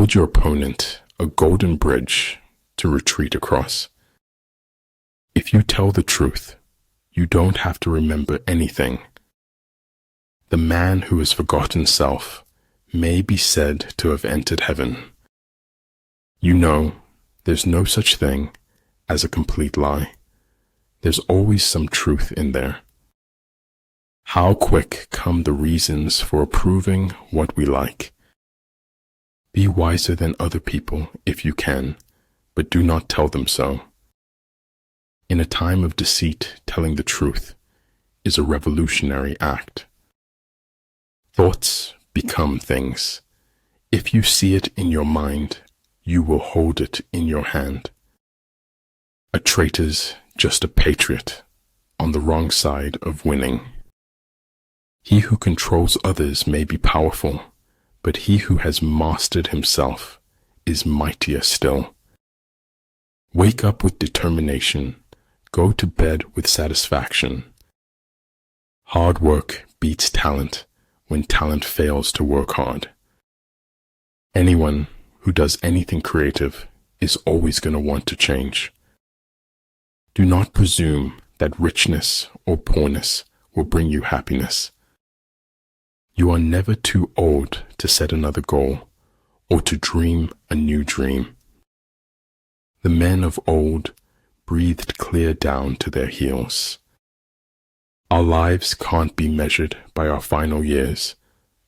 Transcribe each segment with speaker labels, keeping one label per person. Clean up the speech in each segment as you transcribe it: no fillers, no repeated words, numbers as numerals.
Speaker 1: build your opponent a golden bridge to retreat across. If you tell the truth, you don't have to remember anything. The man who has forgotten self may be said to have entered heaven. You know, there's no such thing as a complete lie. There's always some truth in there. How quick come the reasons for approving what we like. Be wiser than other people if you can, but do not tell them so. In a time of deceit, telling the truth is a revolutionary act. Thoughts become things. If you see it in your mind, you will hold it in your hand. A traitor's just a patriot on the wrong side of winning. He who controls others may be powerful, but he who has mastered himself is mightier still. Wake up with determination. Go to bed with satisfaction. Hard work beats talent when talent fails to work hard. Anyone who does anything creative is always going to want to change. Do not presume that richness or poorness will bring you happiness. You are never too old to set another goal or to dream a new dream. The men of old breathed clear down to their heels. Our lives can't be measured by our final years.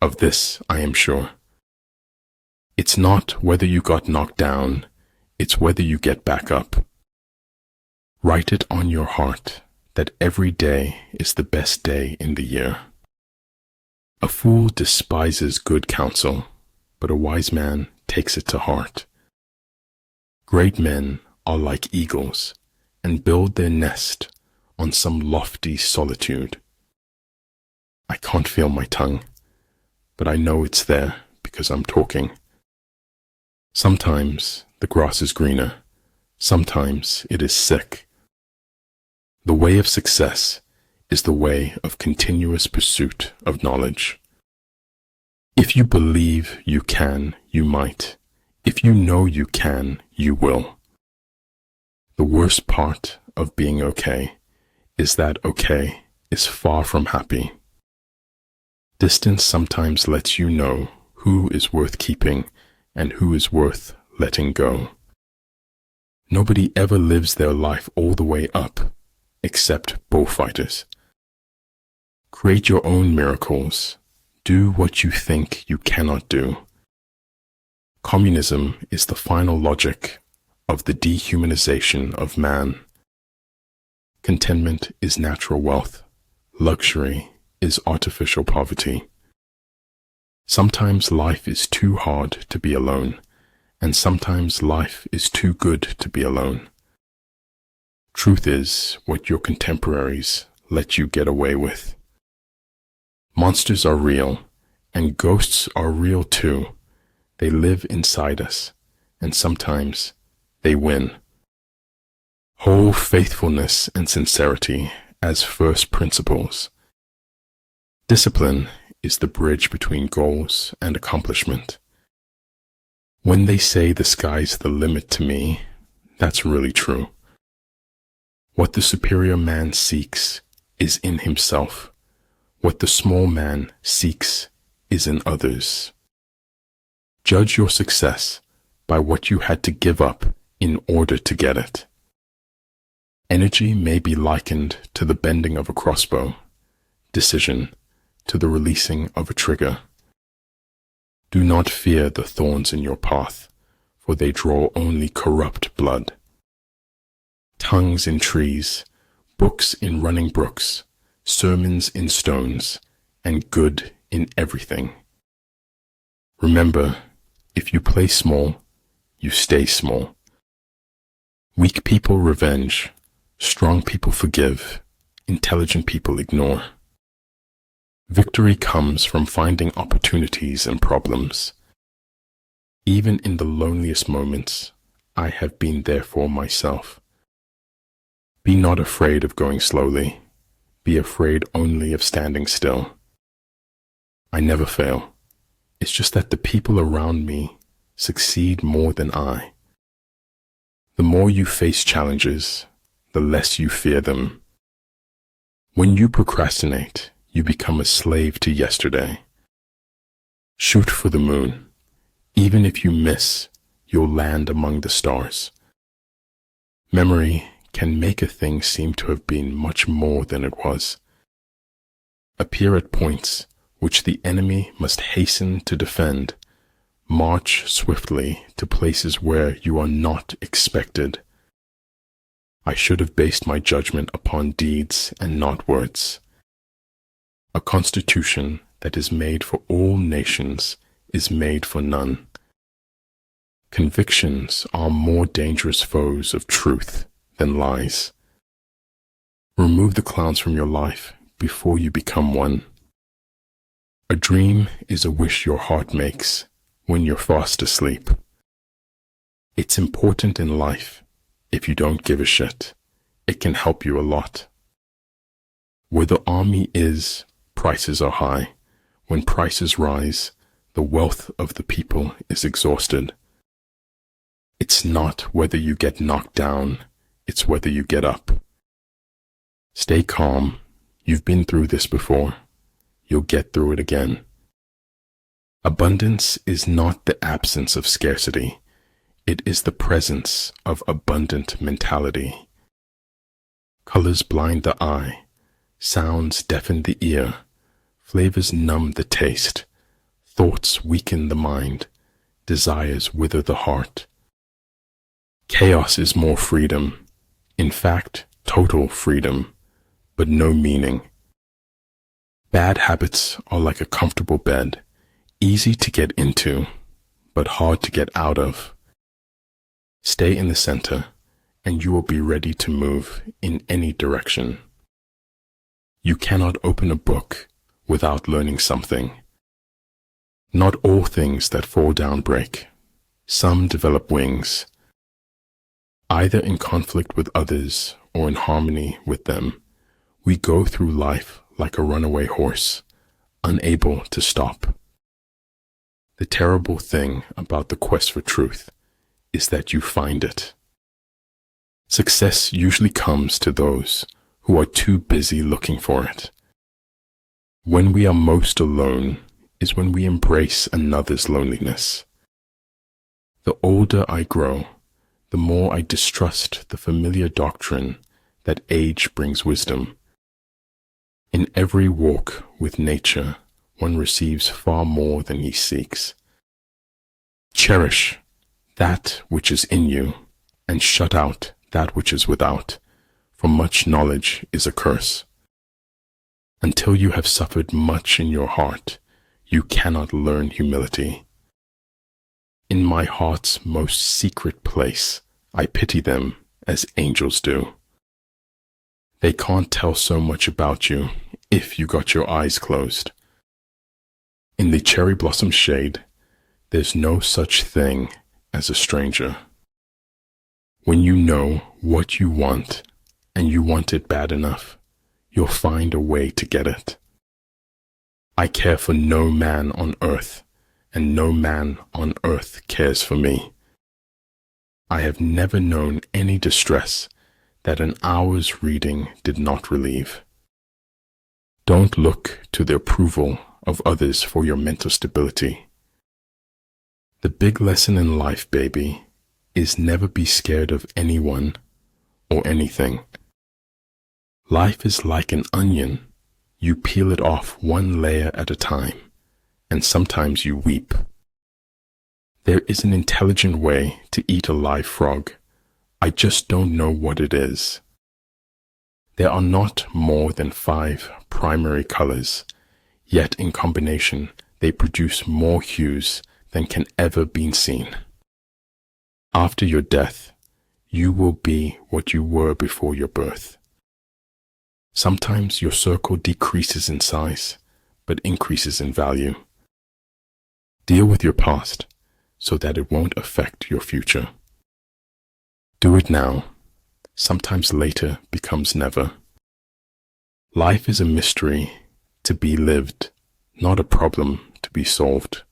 Speaker 1: Of this, I am sure. It's not whether you got knocked down, it's whether you get back up. Write it on your heart that every day is the best day in the year. A fool despises good counsel, but a wise man takes it to heart. Great men are like eagles and build their nest on some lofty solitude. I can't feel my tongue, but I know it's there because I'm talking. Sometimes the grass is greener, sometimes it is sick. The way of success is the way of continuous pursuit of knowledge. If you believe you can, you might. If you know you can, you will. The worst part of being okay is that okay is far from happy. Distance sometimes lets you know who is worth keeping and who is worth letting go. Nobody ever lives their life all the way up, except bullfighters. Create your own miracles. Do what you think you cannot do. Communism is the final logic of the dehumanization of man. Contentment is natural wealth. Luxury is artificial poverty. Sometimes life is too hard to be alone, and sometimes life is too good to be alone. Truth is what your contemporaries let you get away with. Monsters are real, and ghosts are real too. They live inside us, and sometimes they win. Hold faithfulness and sincerity as first principles. Discipline is the bridge between goals and accomplishment. When they say the sky's the limit to me, that's really true. What the superior man seeks is in himself. What the small man seeks is in others. Judge your success by what you had to give up in order to get it. Energy may be likened to the bending of a crossbow, decision to the releasing of a trigger. Do not fear the thorns in your path, for they draw only corrupt blood. Tongues in trees, books in running brooks, sermons in stones, and good in everything. Remember, if you play small, you stay small. Weak people revenge, strong people forgive, intelligent people ignore. Victory comes from finding opportunities and problems. Even in the loneliest moments, I have been there for myself. Be not afraid of going slowly. Be afraid only of standing still. I never fail. It's just that the people around me succeed more than I. The more you face challenges, the less you fear them. When you procrastinate, you become a slave to yesterday. Shoot for the moon. Even if you miss, you'll land among the stars. Memory can make a thing seem to have been much more than it was. Appear at points which the enemy must hasten to defend. March swiftly to places where you are not expected. I should have based my judgment upon deeds and not words. A constitution that is made for all nations is made for none. Convictions are more dangerous foes of truth than lies. Remove the clowns from your life before you become one. A dream is a wish your heart makes when you're fast asleep. It's important in life. If you don't give a shit, it can help you a lot. Where the army is, prices are high. When prices rise, the wealth of the people is exhausted. It's not whether you get knocked down, it's whether you get up. Stay calm. You've been through this before. You'll get through it again. Abundance is not the absence of scarcity. It is the presence of abundant mentality. Colors blind the eye. Sounds deafen the ear. Flavors numb the taste. Thoughts weaken the mind. Desires wither the heart. Chaos is more freedom. In fact, total freedom, but no meaning. Bad habits are like a comfortable bed, easy to get into, but hard to get out of. Stay in the center, and you will be ready to move in any direction. You cannot open a book without learning something. Not all things that fall down break. Some develop wings. Either in conflict with others or in harmony with them, we go through life like a runaway horse, unable to stop. The terrible thing about the quest for truth is that you find it. Success usually comes to those who are too busy looking for it. When we are most alone is when we embrace another's loneliness. The older I grow, the more I distrust the familiar doctrine that age brings wisdom. In every walk with nature, one receives far more than he seeks. Cherish that which is in you, and shut out that which is without, for much knowledge is a curse. Until you have suffered much in your heart, you cannot learn humility. In my heart's most secret place, I pity them as angels do. They can't tell so much about you if you got your eyes closed. In the cherry blossom shade, there's no such thing as a stranger. When you know what you want, and you want it bad enough, you'll find a way to get it. I care for no man on earth, and no man on earth cares for me. I have never known any distress that an hour's reading did not relieve. Don't look to the approval of others for your mental stability. The big lesson in life, baby, is never be scared of anyone or anything. Life is like an onion. You peel it off one layer at a time, and sometimes you weep. There is an intelligent way to eat a live frog. I just don't know what it is. There are not more than 5 primary colors, yet in combination they produce more hues than can ever be seen. After your death, you will be what you were before your birth. Sometimes your circle decreases in size, but increases in value. Deal with your past so that it won't affect your future. Do it now. Sometimes later becomes never. Life is a mystery to be lived, not a problem to be solved.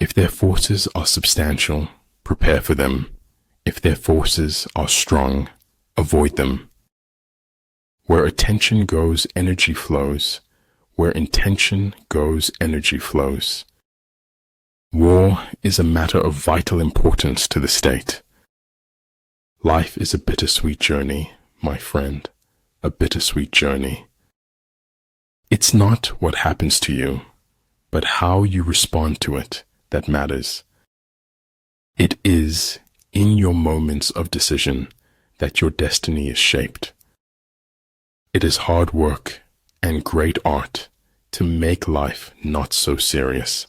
Speaker 1: If their forces are substantial, prepare for them. If their forces are strong, avoid them. Where attention goes, energy flows. Where intention goes, energy flows. War is a matter of vital importance to the state. Life is a bittersweet journey, my friend, a bittersweet journey. It's not what happens to you, but how you respond to it that matters. It is in your moments of decision that your destiny is shaped. It is hard work and great art to make life not so serious.